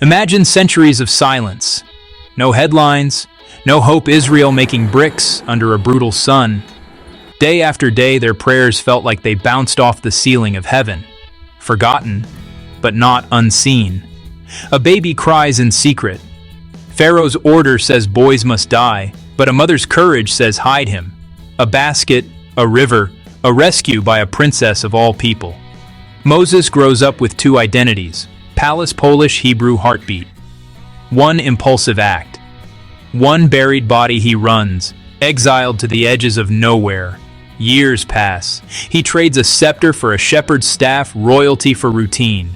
Imagine centuries of silence. No headlines, no hope Israel making bricks under a brutal sun. Day after day, their prayers felt like they bounced off the ceiling of heaven. Forgotten, but not unseen. A baby cries in secret. Pharaoh's order says boys must die, but a mother's courage says hide him. A basket, a river, a rescue by a princess of all people. Moses grows up with two identities: palace Polish Hebrew heartbeat. One impulsive act. One buried body he runs, exiled to the edges of nowhere. Years pass. He trades a scepter for a shepherd's staff, royalty for routine.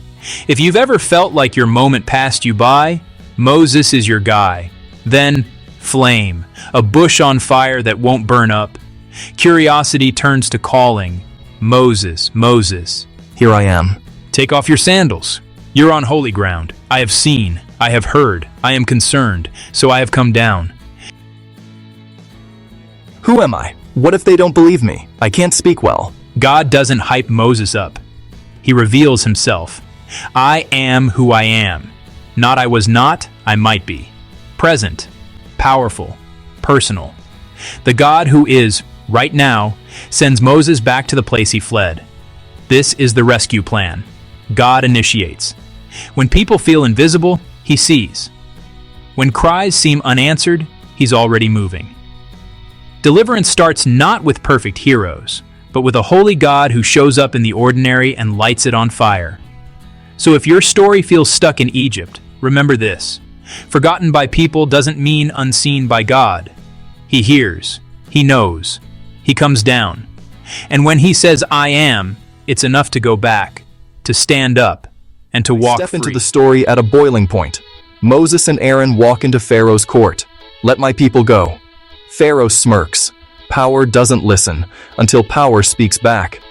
If you've ever felt like your moment passed you by, Moses is your guy. Then, flame, a bush on fire that won't burn up. Curiosity turns to calling. Moses, Moses. Here I am. Take off your sandals. You're on holy ground. I have seen, I have heard, I am concerned, so I have come down. Who am I? What if they don't believe me? I can't speak well. God doesn't hype Moses up. He reveals himself. I am who I am. Not I was not, I might be. Present, powerful, personal. The God who is, right now, sends Moses back to the place he fled. This is the rescue plan. God initiates. When people feel invisible, he sees. When cries seem unanswered, he's already moving. Deliverance starts not with perfect heroes, but with a holy God who shows up in the ordinary and lights it on fire. So if your story feels stuck in Egypt, remember this: forgotten by people doesn't mean unseen by God. He hears, he knows, he comes down. And when he says, I am, it's enough to go back, to stand up, and to walk free. Step into the story at a boiling point. Moses and Aaron walk into Pharaoh's court. Let my people go. Pharaoh smirks. Power doesn't listen until power speaks back.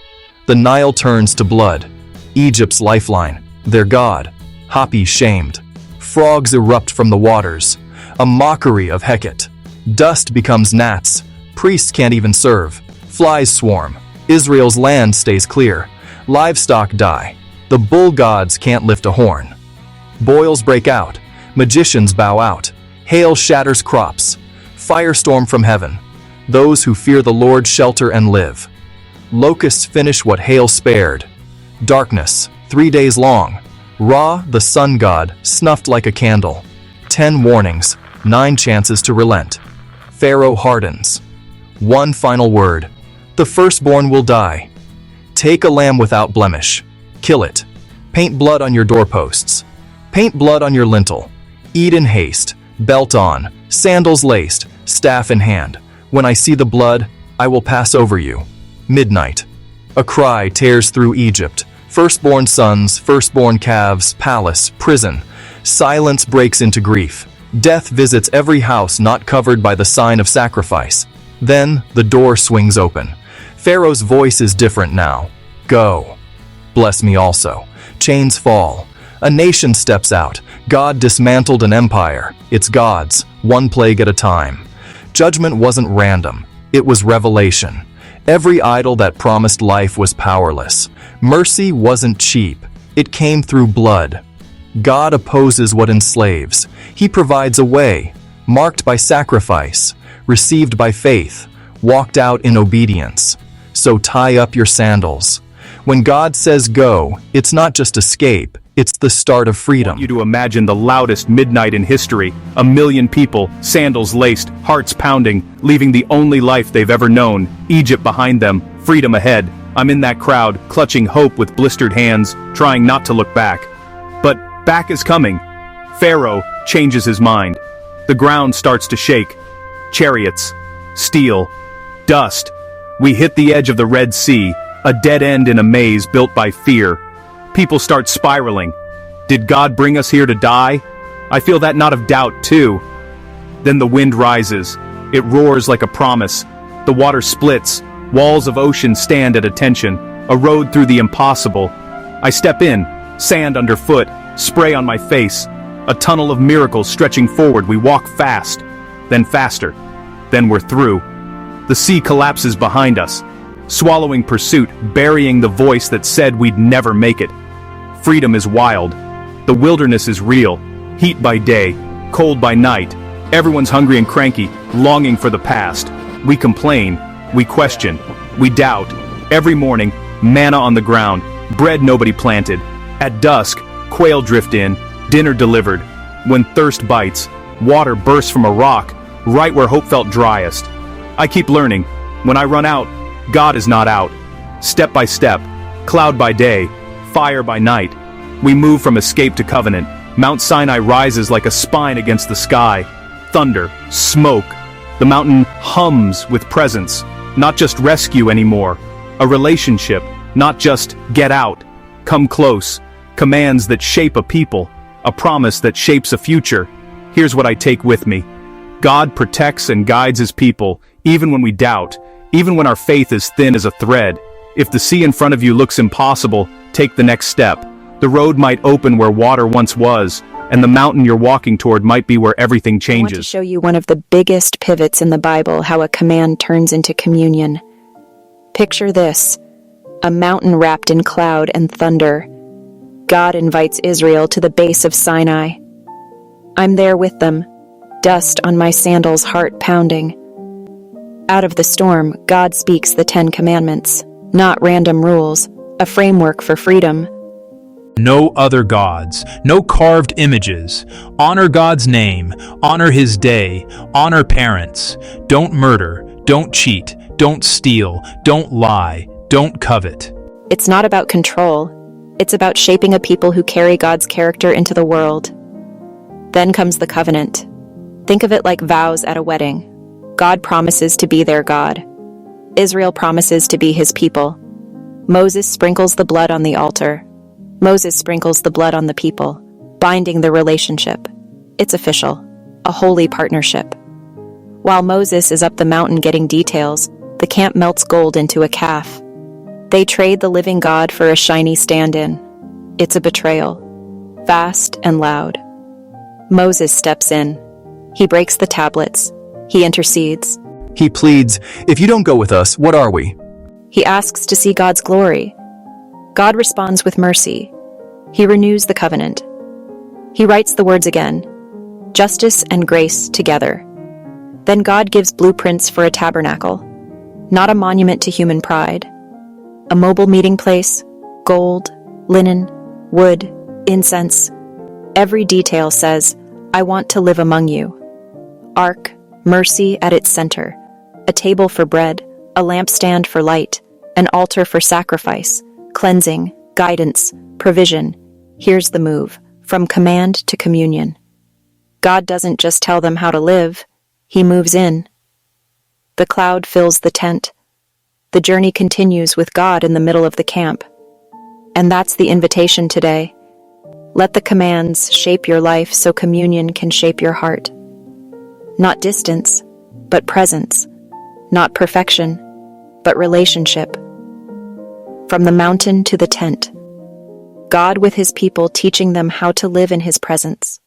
The Nile turns to blood. Egypt's lifeline, their god. Hapi shamed. Frogs erupt from the waters. A mockery of Hecate. Dust becomes gnats. Priests can't even serve. Flies swarm. Israel's land stays clear. Livestock die. The bull gods can't lift a horn. Boils break out. Magicians bow out. Hail shatters crops. Firestorm from heaven. Those who fear the Lord shelter and live. Locusts finish what hail spared. Darkness, 3 days long. Ra, the sun god, snuffed like a candle. 10 warnings, 9 chances to relent. Pharaoh hardens. One final word. The firstborn will die. Take a lamb without blemish. Kill it. Paint blood on your doorposts. Paint blood on your lintel. Eat in haste. Belt on. Sandals laced. Staff in hand. When I see the blood, I will pass over you. Midnight. A cry tears through Egypt. Firstborn sons, firstborn calves, palace, prison. Silence breaks into grief. Death visits every house not covered by the sign of sacrifice. Then, the door swings open. Pharaoh's voice is different now. Go. Bless me also. Chains fall. A nation steps out. God dismantled an empire. It's God's, one plague at a time. Judgment wasn't random. It was revelation. Every idol that promised life was powerless. Mercy wasn't cheap. It came through blood. God opposes what enslaves. He provides a way, marked by sacrifice, received by faith, walked out in obedience. So tie up your sandals. When God says go, it's not just escape, it's the start of freedom. I want you to imagine the loudest midnight in history. 1 million people, sandals laced, hearts pounding, leaving the only life they've ever known. Egypt behind them, freedom ahead. I'm in that crowd, clutching hope with blistered hands, trying not to look back. But back is coming. Pharaoh changes his mind. The ground starts to shake. Chariots, steel, dust. We hit the edge of the Red Sea, a dead end in a maze built by fear. People start spiraling. Did God bring us here to die? I feel that knot of doubt too. Then the wind rises. It roars like a promise. The water splits. Walls of ocean stand at attention. A road through the impossible. I step in, sand underfoot, spray on my face. A tunnel of miracles stretching forward. We walk fast, then faster. Then we're through. The sea collapses behind us, swallowing pursuit, burying the voice that said we'd never make it. Freedom is wild. The wilderness is real. Heat by day, cold by night. Everyone's hungry and cranky, longing for the past. We complain, we question, we doubt. Every morning, manna on the ground, bread nobody planted. At dusk, quail drift in, dinner delivered. When thirst bites, water bursts from a rock, right where hope felt driest. I keep learning. When I run out, God is not out. Step by step, cloud by day, fire by night. We move from escape to covenant. Mount Sinai rises like a spine against the sky. Thunder, smoke. The mountain hums with presence. Not just rescue anymore. A relationship, not just get out. Come close. Commands that shape a people. A promise that shapes a future. Here's what I take with me. God protects and guides his people, even when we doubt, even when our faith is thin as a thread. If the sea in front of you looks impossible, take the next step. The road might open where water once was, and the mountain you're walking toward might be where everything changes. I want to show you one of the biggest pivots in the Bible, how a command turns into communion. Picture this, a mountain wrapped in cloud and thunder. God invites Israel to the base of Sinai. I'm there with them, dust on my sandals, heart pounding. Out of the storm, God speaks the 10 Commandments, not random rules, a framework for freedom. No other gods, no carved images. Honor God's name, honor his day, honor parents. Don't murder, don't cheat, don't steal, don't lie, don't covet. It's not about control. It's about shaping a people who carry God's character into the world. Then comes the covenant. Think of it like vows at a wedding. God promises to be their God. Israel promises to be his people. Moses sprinkles the blood on the altar. Moses sprinkles the blood on the people, binding the relationship. It's official, a holy partnership. While Moses is up the mountain getting details, the camp melts gold into a calf. They trade the living God for a shiny stand-in. It's a betrayal, fast and loud. Moses steps in. He breaks the tablets. He intercedes. He pleads, if you don't go with us, what are we? He asks to see God's glory. God responds with mercy. He renews the covenant. He writes the words again, justice and grace together. Then God gives blueprints for a tabernacle, not a monument to human pride. A mobile meeting place, gold, linen, wood, incense. Every detail says, I want to live among you. Ark, mercy at its center. A table for bread, a lampstand for light, an altar for sacrifice, cleansing, guidance, provision. Here's the move, from command to communion. God doesn't just tell them how to live, he moves in. The cloud fills the tent. The journey continues with God in the middle of the camp. And that's the invitation today. Let the commands shape your life so communion can shape your heart. Not distance, but presence. Not perfection, but relationship. From the mountain to the tent. God with his people, teaching them how to live in his presence.